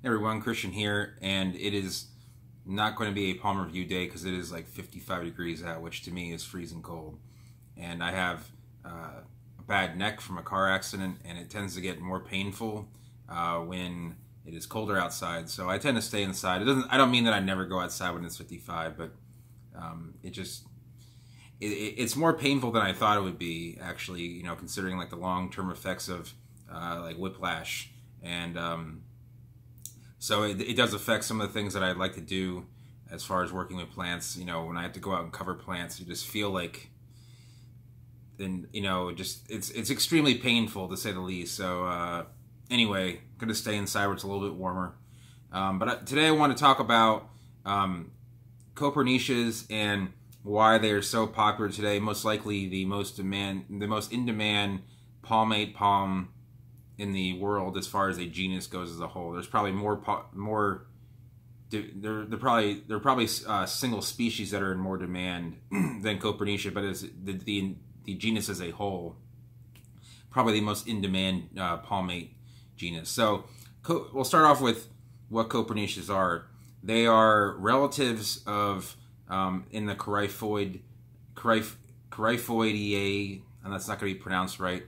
Hey everyone, Christian here, and it is not going to be a palm review day because it is like 55 degrees out, which to me is freezing cold. And I have a bad neck from a car accident, and it tends to get more painful when it is colder outside. So I tend to stay inside. I don't mean that I never go outside when it's 55, but it's more painful than I thought it would be, actually, you know, considering like the long-term effects of like whiplash. And so it does affect some of the things that I'd like to do as far as working with plants. You know, when I have to go out and cover plants, you just feel like, then, you know, just it's extremely painful, to say the least. So anyway, I'm going to stay inside where it's a little bit warmer. But today I want to talk about Copernicias and why they are so popular today. Most likely the most in-demand palmate palm in the world as far as a genus goes as a whole. There's probably there are probably single species that are in more demand than Copernicia, but as the genus as a whole, probably the most in-demand palmate genus. So we'll start off with what Copernicias are. They are relatives of in the Coryphoideae, and that's not going to be pronounced right,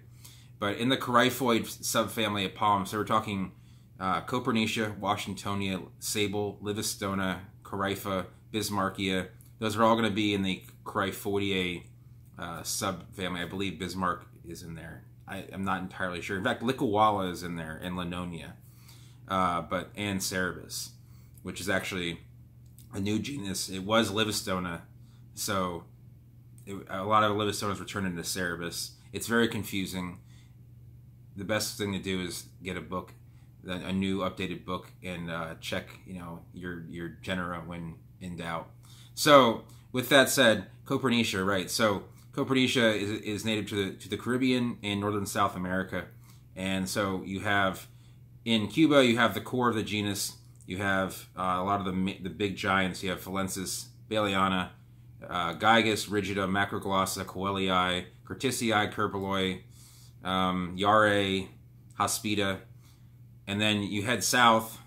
but in the coryphoid subfamily of palms. So we're talking Copernicia, Washingtonia, Sable, Livistona, Corypha, Bismarckia. Those are all going to be in the Coryphoideae subfamily. I believe Bismarck is in there. I'm not entirely sure. In fact, Licuala is in there, and Lanonia, and Cerebus, which is actually a new genus. It was Livistona, so a lot of Livistonas were turned into Cerebus. It's very confusing. The best thing to do is get a book, a new updated book, and check, you know, your genera when in doubt. So with that said, Copernicia, right? So Copernicia is native to the Caribbean and northern South America, and so you have in Cuba, you have the core of the genus. You have a lot of the big giants. You have Phillensis, Baliana, Gygus, Rigida, Macroglossa, Coelii, Curticii, Kerpeloi, Yare, Hospida, and then you head south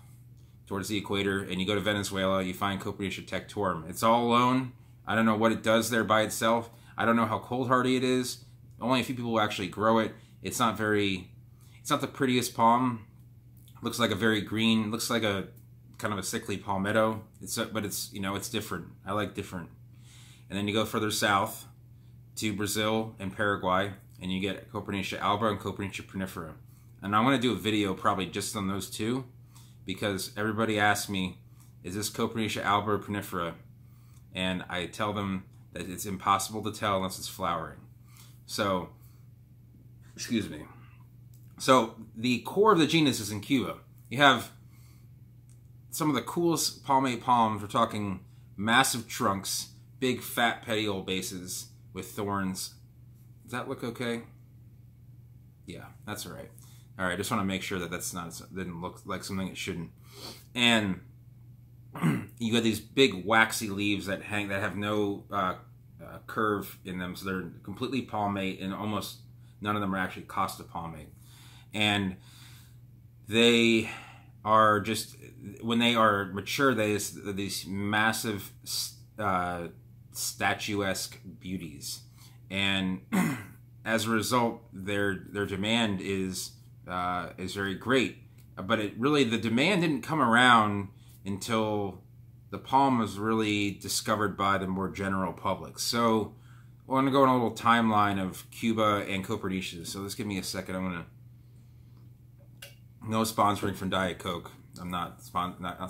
towards the equator and you go to Venezuela. You find Copernicia tectorum. It's all alone. I don't know what it does there by itself. I don't know how cold hardy it is. Only a few people will actually grow it. It's not the prettiest palm. It looks like a very green, looks like a kind of a sickly palmetto. But it's, you know, it's different. I like different. And then you go further south to Brazil and Paraguay, and you get Copernicia alba and Copernicia pernifera. And I want to do a video probably just on those two, because everybody asks me, is this Copernicia alba or pernifera? And I tell them that it's impossible to tell unless it's flowering. So, excuse me. So the core of the genus is in Cuba. You have some of the coolest palmate palms. We're talking massive trunks, big fat petiole bases with thorns. Does that look okay? Yeah, that's all right. All right, I just want to make sure that didn't look like something it shouldn't. And you got these big waxy leaves that have no curve in them, so they're completely palmate, and almost none of them are actually costa palmate. And they are just, when they are mature, these massive statuesque beauties, and as a result, their demand is very great. But the demand didn't come around until the palm was really discovered by the more general public. So I want to go on a little timeline of Cuba and Copernicia. So just give me a second. No sponsoring from Diet Coke. That's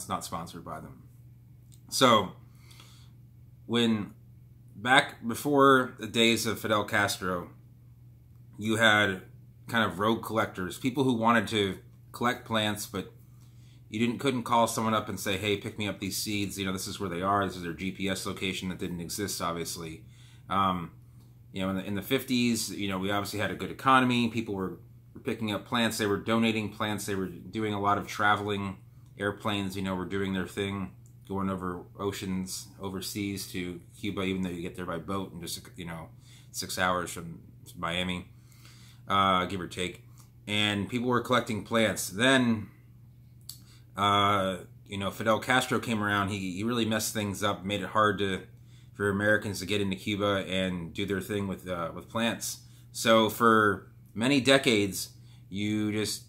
not sponsored by them. So back before the days of Fidel Castro, you had kind of rogue collectors, people who wanted to collect plants, but you couldn't call someone up and say, hey, pick me up these seeds, you know, this is where they are, this is their GPS location. That didn't exist, obviously. You know, in the 50s, you know, we obviously had a good economy. People were picking up plants, they were donating plants, they were doing a lot of traveling. Airplanes, you know, were doing their thing, going over oceans, overseas to Cuba, even though you get there by boat in just, you know, 6 hours from Miami, give or take. And people were collecting plants. Then Fidel Castro came around, he really messed things up, made it hard for Americans to get into Cuba and do their thing with plants. So for many decades, you just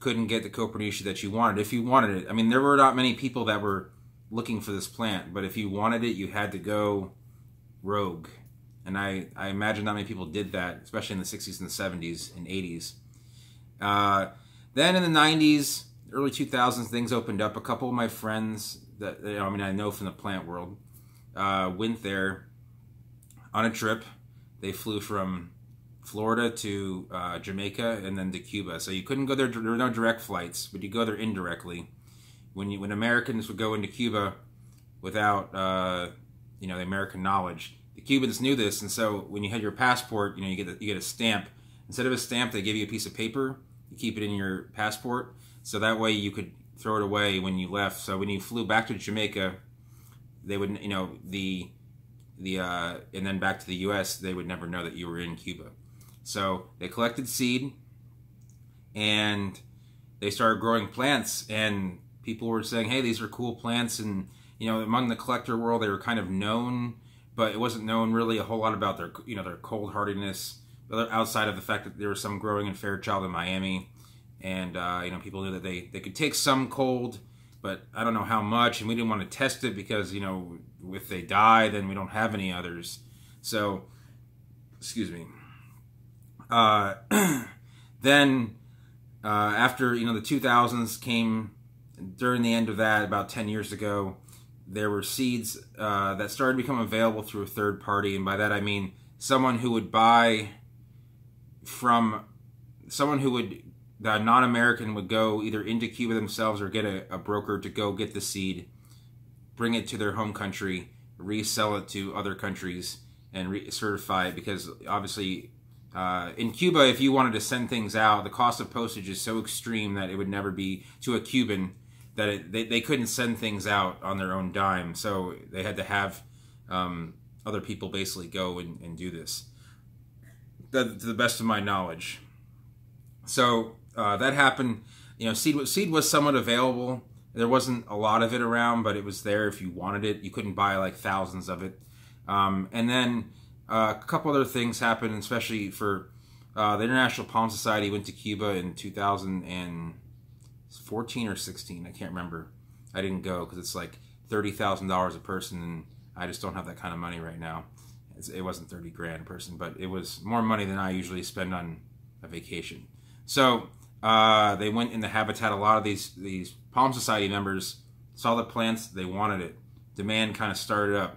couldn't get the Copernicias that you wanted. If you wanted it, I mean, there were not many people that were looking for this plant, but if you wanted it, you had to go rogue. And I imagine not many people did that, especially in the 60s and the 70s and 80s. Then in the 90s, early 2000s, things opened up. A couple of my friends that I know from the plant world went there on a trip. They flew from Florida to Jamaica and then to Cuba. So you couldn't go there. There were no direct flights, but you go there indirectly. When Americans would go into Cuba without the American knowledge, the Cubans knew this, and so when you had your passport, you get a stamp. Instead of a stamp, they give you a piece of paper. You keep it in your passport, so that way you could throw it away when you left. So when you flew back to Jamaica, they would, and then back to the U.S., they would never know that you were in Cuba. So they collected seed, and they started growing plants, and people were saying, hey, these are cool plants, and among the collector world, they were kind of known, but it wasn't known really a whole lot about their cold hardiness, outside of the fact that there was some growing in Fairchild in Miami, and people knew that they could take some cold, but I don't know how much, and we didn't want to test it because if they die, then we don't have any others. So, excuse me. Then after the 2000s came, during the end of that, about 10 years ago, there were seeds that started to become available through a third party, and by that I mean someone who would buy from someone who would, the non-American would go either into Cuba themselves or get a broker to go get the seed, bring it to their home country, resell it to other countries, and certify it, because obviously in Cuba, if you wanted to send things out, the cost of postage is so extreme that it would never be to a Cuban, that they couldn't send things out on their own dime. So they had to have other people basically go and do this, to the best of my knowledge. So that happened. Seed was somewhat available. There wasn't a lot of it around, but it was there if you wanted it. You couldn't buy like thousands of it. And then a couple other things happened, especially for the International Palm Society went to Cuba in 2014 or 16. I can't remember. I didn't go because it's like $30,000 a person, and I just don't have that kind of money right now. It wasn't 30 grand a person, but it was more money than I usually spend on a vacation. So they went in the habitat. A lot of these Palm Society members saw the plants, they wanted it. Demand kind of started up.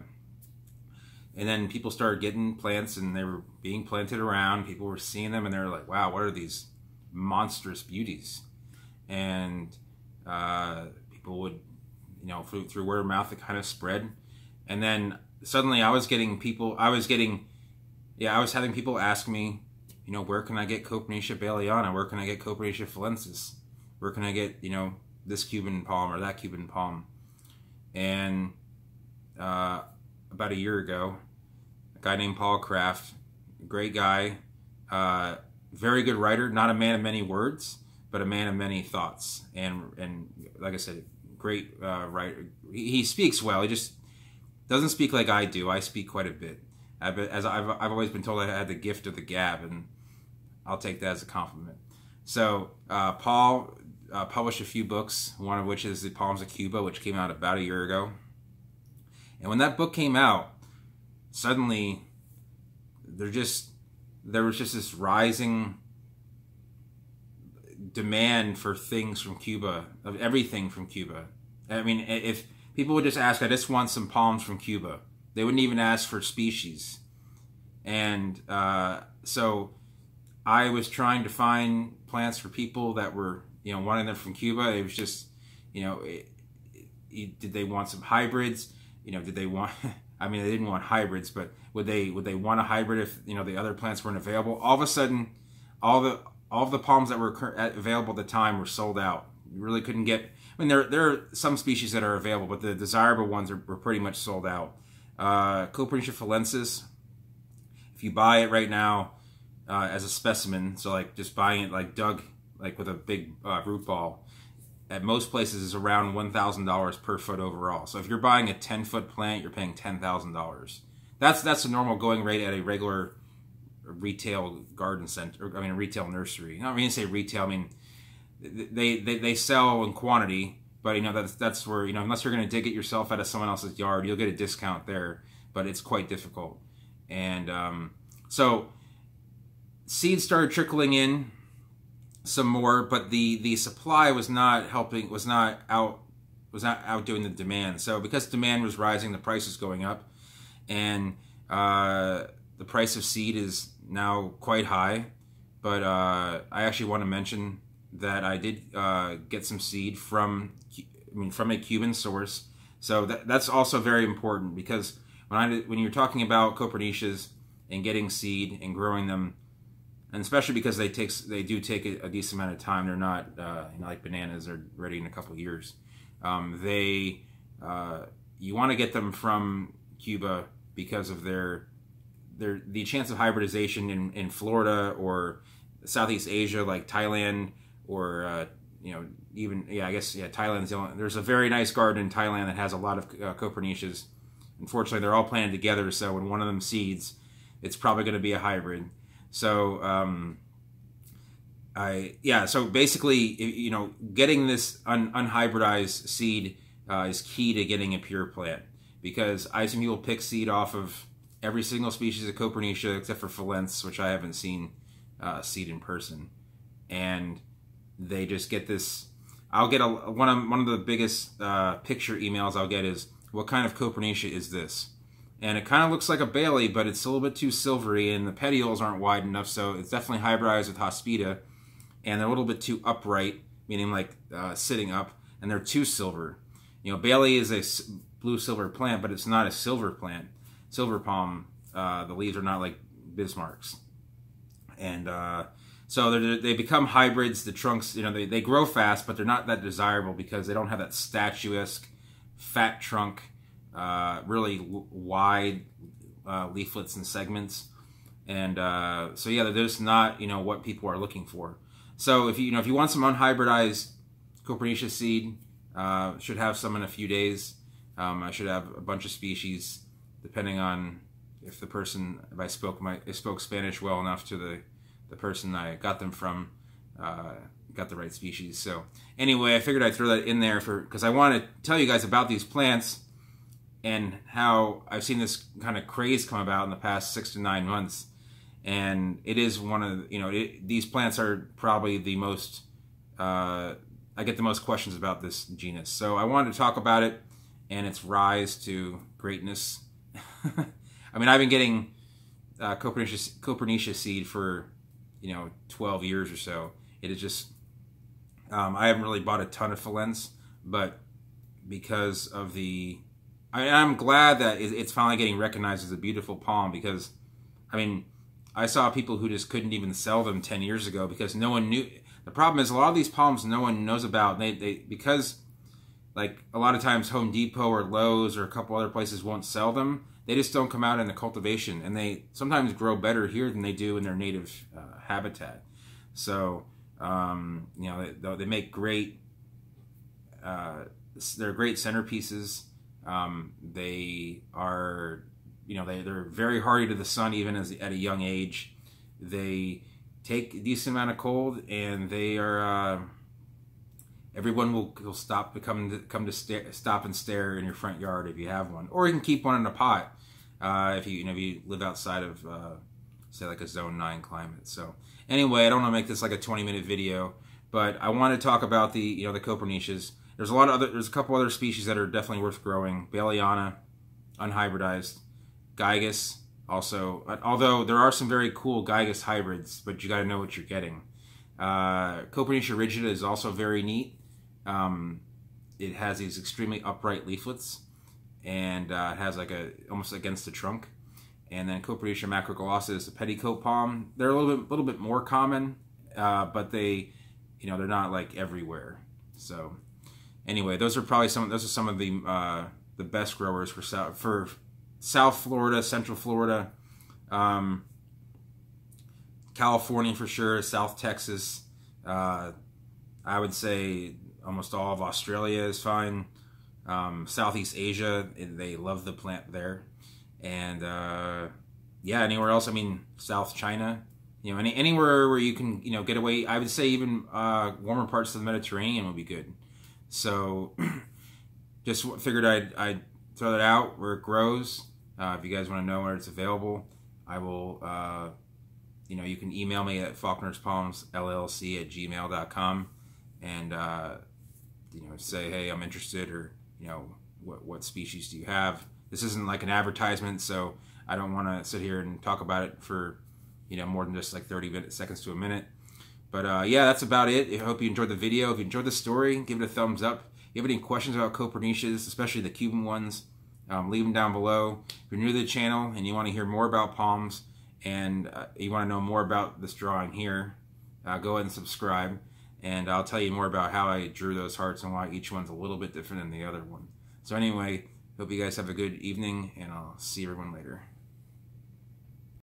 And then people started getting plants, and they were being planted around. People were seeing them, and they were like, wow, what are these monstrous beauties? And people would, through word of mouth, it kind of spread. And then suddenly I was having people ask me, where can I get Copernicias baileyana? Where can I get Copernicias falensis? Where can I get, this Cuban palm or that Cuban palm? And about a year ago, a guy named Paul Kraft, a great guy, very good writer, not a man of many words, but a man of many thoughts. And like I said, great writer. He speaks well. He just doesn't speak like I do. I speak quite a bit. I've always been told I had the gift of the gab, and I'll take that as a compliment. So Paul published a few books, one of which is The Palms of Cuba, which came out about a year ago. And when that book came out, suddenly there was just this rising demand for things from Cuba, of everything from Cuba. I mean, if people would just ask, I just want some palms from Cuba, they wouldn't even ask for species. And so I was trying to find plants for people that were, wanting them from Cuba. It was just, did they want some hybrids? Did they want, I mean, they didn't want hybrids, but would they want a hybrid if, the other plants weren't available? All of a sudden, all of the palms that were available at the time were sold out. You really couldn't get, I mean, there are some species that are available, but the desirable ones were pretty much sold out. Copernicias falensis, if you buy it right now as a specimen, so like just buying it like dug, like with a big root ball, at most places is around $1,000 per foot overall. So if you're buying a 10-foot plant, you're paying $10,000. That's a normal going rate at a regular retail garden center. I mean, a retail nursery. I don't mean to say retail. I mean they sell in quantity, but that's where unless you're going to dig it yourself out of someone else's yard, you'll get a discount there. But it's quite difficult, and so seeds started trickling in some more, but the supply was not outdoing the demand. So because demand was rising, the price is going up, and the price of seed is now quite high. But I actually want to mention that I did get some seed from a Cuban source. So that's also very important, because when you're talking about Copernicias and getting seed and growing them, and especially because they do take a decent amount of time. They're not like bananas; they're ready in a couple of years. You want to get them from Cuba because of the chance of hybridization in Florida or Southeast Asia, like Thailand, or Thailand's the only. There's a very nice garden in Thailand that has a lot of Copernicias. Unfortunately, they're all planted together, so when one of them seeds, it's probably going to be a hybrid. So so basically, getting this unhybridized seed is key to getting a pure plant, because I've seen people pick seed off of every single species of Copernicia except for Philens, which I haven't seen seed in person, and they just get this. I'll get one of the biggest picture emails I'll get is, "What kind of Copernicia is this?" And it kind of looks like a Bailey, but it's a little bit too silvery, and the petioles aren't wide enough, so it's definitely hybridized with Hospida, and they're a little bit too upright, meaning like sitting up, and they're too silver. Bailey is a blue-silver plant, but it's not a silver plant. Silver palm, the leaves are not like Bismarck's. And so they become hybrids. The trunks, they grow fast, but they're not that desirable because they don't have that statuesque, fat trunk, really wide leaflets and segments, and they're just not what people are looking for. So if you want some unhybridized Copernicia seed, should have some in a few days. I should have a bunch of species, depending on if I spoke Spanish well enough to the person I got them from, got the right species. So anyway, I figured I'd throw that in there because I want to tell you guys about these plants and how I've seen this kind of craze come about in the past 6 to 9 months. And it is one of these plants are probably the most, I get the most questions about this genus. So I wanted to talk about it and its rise to greatness. I mean, I've been getting Copernicia seed for 12 years or so. It is just, I haven't really bought a ton of Philens, but because of I'm glad that it's finally getting recognized as a beautiful palm, because, I saw people who just couldn't even sell them 10 years ago because no one knew. The problem is a lot of these palms no one knows about. Because like a lot of times Home Depot or Lowe's or a couple other places won't sell them. They just don't come out in the cultivation, and they sometimes grow better here than they do in their native habitat. So they make great. They're great centerpieces. They are, they're very hardy to the sun even at a young age. They take a decent amount of cold, and they are. Everyone will stop stop and stare in your front yard if you have one, or you can keep one in a pot if you live outside of say like a zone 9 climate. So anyway, I don't want to make this like a 20-minute video, but I want to talk about the the Copernicias. There's a couple other species that are definitely worth growing. Baileyana, unhybridized. Gigas also, although there are some very cool Gigas hybrids, but you got to know what you're getting. Copernicia rigida is also very neat. It has these extremely upright leaflets, and it has like almost against the trunk. And then Copernicia macroglossa is a petticoat palm. They're a little bit more common, but they're not like everywhere. So anyway, those are some of the best growers for South Florida, Central Florida, California for sure, South Texas. I would say almost all of Australia is fine. Southeast Asia, they love the plant there. And yeah, anywhere else, I mean, South China, you know, anywhere where you can, you know, get away. I would say even warmer parts of the Mediterranean would be good. So just figured I'd throw that out where it grows. If you guys want to know where it's available, I will, you know, you can email me at faulknerspalmsllc@gmail.com and, you know, say, hey, I'm interested, or, you know, what species do you have? This isn't like an advertisement, so I don't want to sit here and talk about it for, you know, more than just like 30 seconds to a minute. But yeah, that's about it. I hope you enjoyed the video. If you enjoyed the story, give it a thumbs up. If you have any questions about Copernicias, especially the Cuban ones, leave them down below. If you're new to the channel and you want to hear more about palms, and you want to know more about this drawing here, go ahead and subscribe, and I'll tell you more about how I drew those hearts and why each one's a little bit different than the other one. So anyway, hope you guys have a good evening, and I'll see everyone later.